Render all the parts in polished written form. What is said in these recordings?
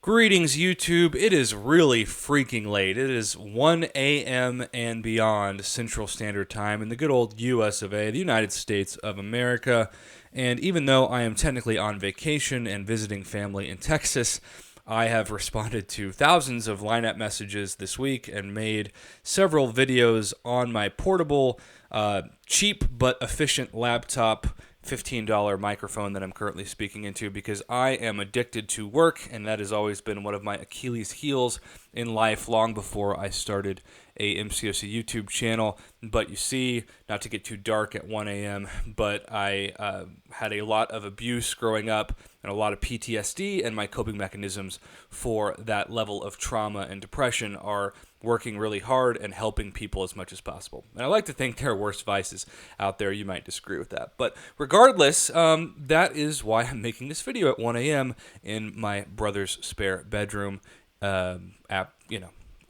Greetings, YouTube. It is really freaking late. It is 1 a.m. and beyond Central Standard Time in the good old US of A, the United States of America. And even though I am technically on vacation and visiting family in Texas, I have responded to thousands of lineup messages this week and made several videos on my portable, cheap but efficient laptop $15 microphone that I'm currently speaking into because I am addicted to work, and that has always been one of my Achilles heels in life long before I started a MCOC YouTube channel. But you see, not to get too dark at 1 a.m., but I had a lot of abuse growing up and a lot of PTSD, and my coping mechanisms for that level of trauma and depression are working really hard and helping people as much as possible. And I like to think there are worse vices out there. You might disagree with that. But regardless, that is why I'm making this video at 1 a.m. in my brother's spare bedroom at,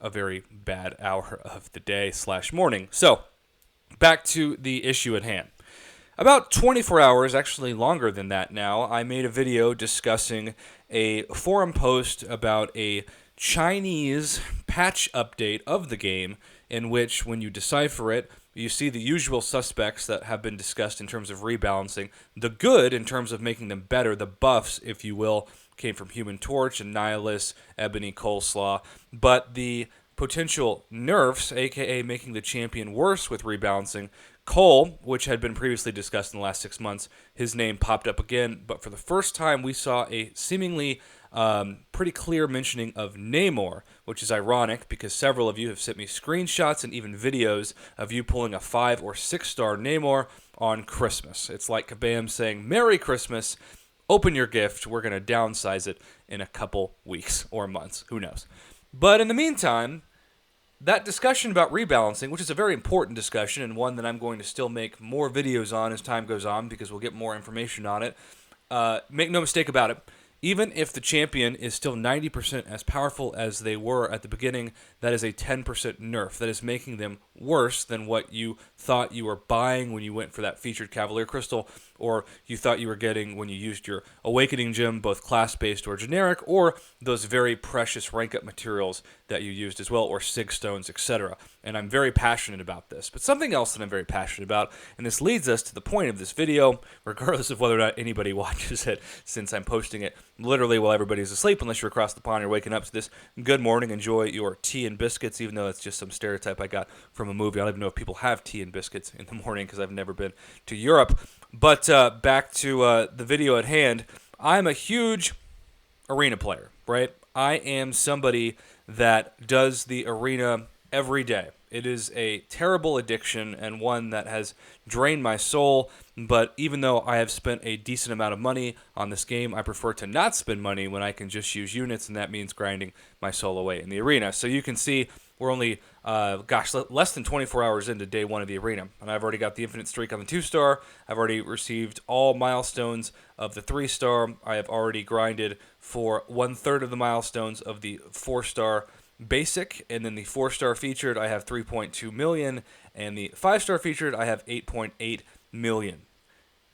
a very bad hour of the day / morning. So, back to the issue at hand. About 24 hours, actually longer than that now, I made a video discussing a forum post about a Chinese patch update of the game in which, when you decipher it, you see the usual suspects that have been discussed in terms of rebalancing. The good, in terms of making them better, the buffs, if you will, came from Human Torch and Nihilus, Ebony, Coleslaw. But the potential nerfs, aka making the champion worse with rebalancing, Cole, which had been previously discussed in the last 6 months, his name popped up again. But for the first time, we saw a seemingly pretty clear mentioning of Namor, which is ironic because several of you have sent me screenshots and even videos of you pulling a 5 or 6 star Namor on Christmas. It's like Kabam saying, "Merry Christmas, open your gift, we're going to downsize it in a couple weeks or months, who knows." But in the meantime, that discussion about rebalancing, which is a very important discussion and one that I'm going to still make more videos on as time goes on because we'll get more information on it, make no mistake about it, even if the champion is still 90% as powerful as they were at the beginning, that is a 10% nerf. That is making them worse than what you thought you were buying when you went for that featured Cavalier Crystal, or you thought you were getting when you used your Awakening Gem, both class-based or generic, or those very precious rank-up materials that you used as well, or Sig Stones, etc. And I'm very passionate about this. But something else that I'm very passionate about, and this leads us to the point of this video, regardless of whether or not anybody watches it, since I'm posting it literally while everybody's asleep, unless you're across the pond, you're waking up to this. Good morning, enjoy your tea and biscuits, even though that's just some stereotype I got from a movie. I don't even know if people have tea and biscuits in the morning because I've never been to Europe. But back to the video at hand, I'm a huge arena player, right? I am somebody that does the arena every day. It is a terrible addiction and one that has drained my soul, but even though I have spent a decent amount of money on this game, I prefer to not spend money when I can just use units, and that means grinding my soul away in the arena. So you can see we're only, less than 24 hours into day 1 of the arena, and I've already got the infinite streak on the 2-star. I've already received all milestones of the 3-star. I have already grinded for 1/3 of the milestones of the 4-star basic, and then the 4-star featured I have 3.2 million, and the 5-star featured I have 8.8 million.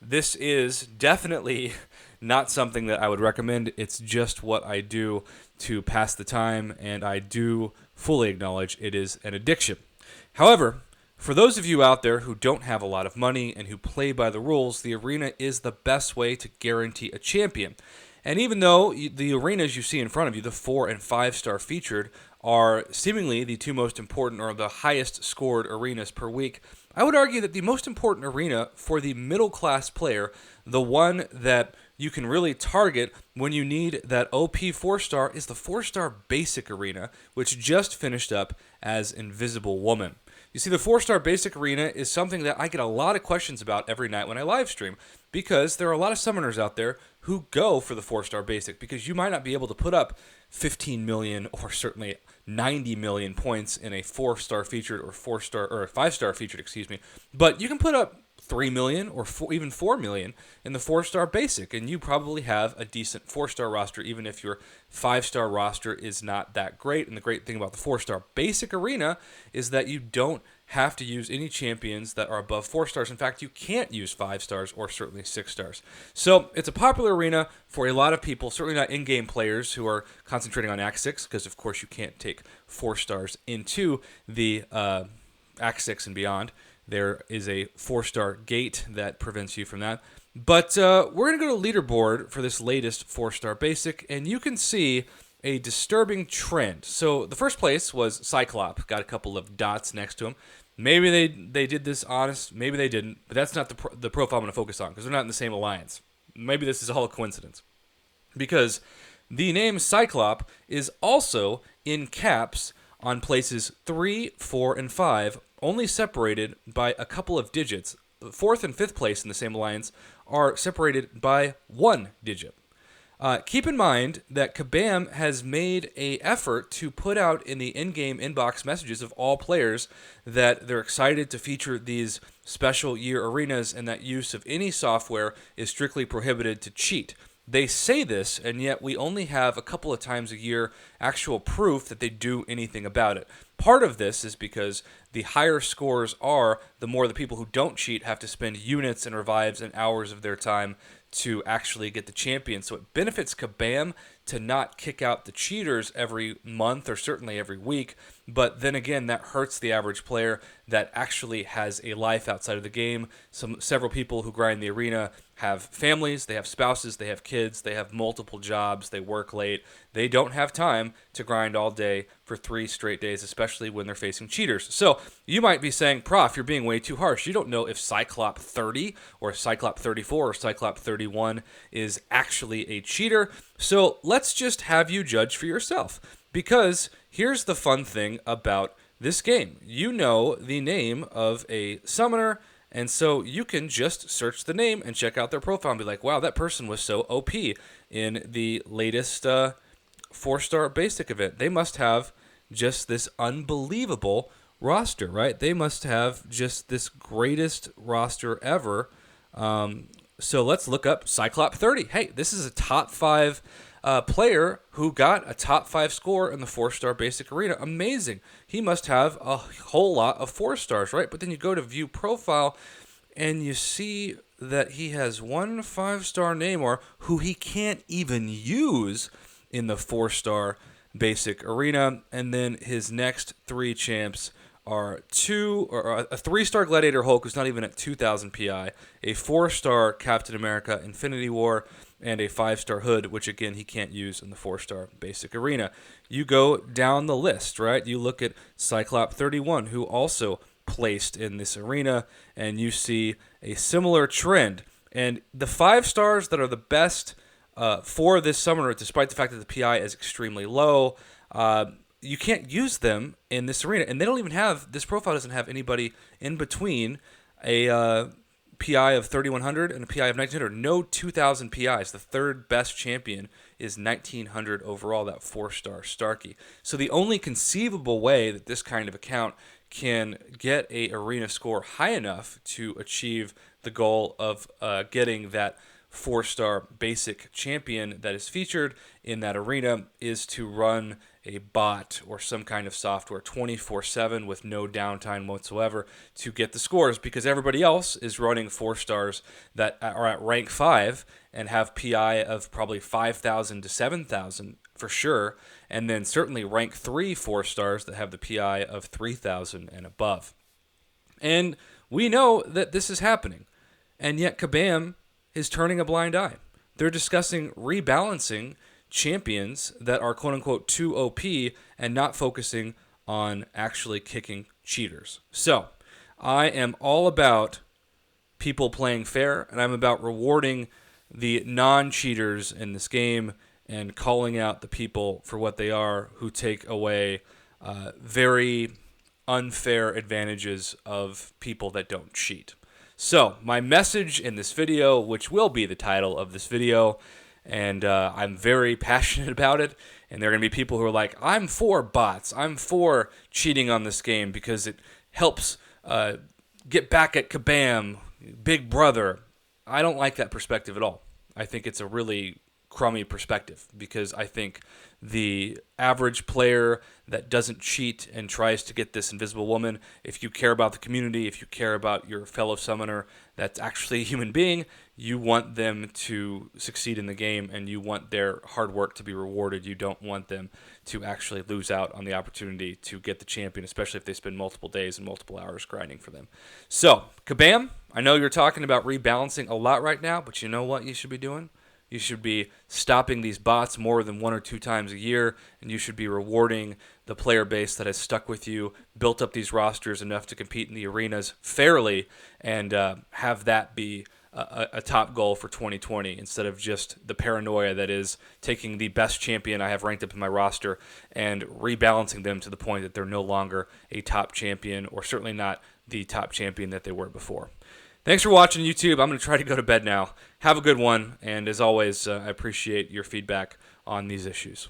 This is definitely not something that I would recommend. It's just what I do to pass the time, and I do fully acknowledge it is an addiction. However, for those of you out there who don't have a lot of money and who play by the rules, the arena is the best way to guarantee a champion. And even though the arenas you see in front of you, the 4 and 5-star featured, are seemingly the two most important or the highest scored arenas per week, I would argue that the most important arena for the middle class player, the one that you can really target when you need that OP 4-star, is the 4-star basic arena, which just finished up as Invisible Woman. You see, the 4-star basic arena is something that I get a lot of questions about every night when I live stream, because there are a lot of summoners out there who go for the 4-star basic, because you might not be able to put up 15 million or certainly 90 million points in a 4-star featured or 4-star or a 5-star featured, but you can put up $3 million or even $4 million in the 4-star basic, and you probably have a decent 4-star roster, even if your 5-star roster is not that great. And the great thing about the 4-star basic arena is that you don't have to use any champions that are above 4 stars. In fact, you can't use 5 stars or certainly 6 stars. So it's a popular arena for a lot of people, certainly not in-game players who are concentrating on Act 6, because of course you can't take 4 stars into the Act 6 and beyond. There is a 4-star gate that prevents you from that. But we're going to go to leaderboard for this latest 4-star basic, and you can see a disturbing trend. So the first place was Cyclops, got a couple of dots next to him. Maybe they did this honest, maybe they didn't, but that's not the profile I'm going to focus on, because they're not in the same alliance. Maybe this is all a coincidence. Because the name Cyclops is also in caps on places 3, 4, and 5, only separated by a couple of digits. The 4th and 5th place in the same alliance are separated by 1 digit. Keep in mind that Kabam has made an effort to put out in the in-game inbox messages of all players that they're excited to feature these special year arenas, and that use of any software is strictly prohibited to cheat. They say this, and yet we only have a couple of times a year actual proof that they do anything about it. Part of this is because the higher scores are, the more the people who don't cheat have to spend units and revives and hours of their time to actually get the champion. So it benefits Kabam to not kick out the cheaters every month or certainly every week, but then again, that hurts the average player that actually has a life outside of the game. Several people who grind the arena have families, they have spouses, they have kids, they have multiple jobs, they work late. They don't have time to grind all day for 3 straight days, especially when they're facing cheaters. So you might be saying, Prof, you're being way too harsh. You don't know if Cyclops 30 or Cyclops 34 or Cyclops 31 is actually a cheater. So let's just have you judge for yourself. Because here's the fun thing about this game. You know the name of a summoner, and so you can just search the name and check out their profile and be like, wow, that person was so OP in the latest 4-star basic event. They must have just this unbelievable roster, right? They must have just this greatest roster ever. So let's look up Cyclops 30. Hey, this is a top 5 player who got a top 5 score in the 4-star basic arena. Amazing. He must have a whole lot of 4 stars, right? But then you go to view profile and you see that he has 1 5-star Namor who he can't even use in the 4-star basic arena. And then his next 3 champs are a 3-star Gladiator Hulk who's not even at 2,000 PI, a 4-star Captain America Infinity War, and a 5-star Hood, which again he can't use in the 4-star basic arena. You go down the list, right? You look at Cyclops 31, who also placed in this arena, and you see a similar trend. And the 5 stars that are the best for this summoner, despite the fact that the PI is extremely low, you can't use them in this arena. And they don't even have, this profile doesn't have anybody in between a PI of 3,100 and a PI of 1,900. No 2,000 PIs. The third best champion is 1,900 overall, that 4-star Starkey. So the only conceivable way that this kind of account can get a arena score high enough to achieve the goal of getting that 4-star basic champion that is featured in that arena is to run a bot or some kind of software 24/7 with no downtime whatsoever to get the scores, because everybody else is running 4 stars that are at rank 5 and have PI of probably 5,000 to 7,000 for sure, and then certainly rank 3 4 stars that have the PI of 3,000 and above. And we know that this is happening, and yet Kabam is turning a blind eye. They're discussing rebalancing champions that are quote-unquote too OP and not focusing on actually kicking cheaters. So I am all about people playing fair, and I'm about rewarding the non-cheaters in this game and calling out the people for what they are who take away very unfair advantages of people that don't cheat. So my message in this video, which will be the title of this video, and I'm very passionate about it, and there are going to be people who are like, I'm for bots, I'm for cheating on this game because it helps get back at Kabam, Big Brother. I don't like that perspective at all. I think it's a really crummy perspective because I think the average player that doesn't cheat and tries to get this invisible woman, if you care about the community, if you care about your fellow summoner that's actually a human being, you want them to succeed in the game and you want their hard work to be rewarded. You don't want them to actually lose out on the opportunity to get the champion, especially if they spend multiple days and multiple hours grinding for them. So, Kabam, I know you're talking about rebalancing a lot right now, but you know what you should be doing? You should be stopping these bots more than 1 or 2 times a year, and you should be rewarding the player base that has stuck with you, built up these rosters enough to compete in the arenas fairly, and have that be a top goal for 2020 instead of just the paranoia that is taking the best champion I have ranked up in my roster and rebalancing them to the point that they're no longer a top champion or certainly not the top champion that they were before. Thanks for watching, YouTube. I'm going to try to go to bed now. Have a good one, and as always, I appreciate your feedback on these issues.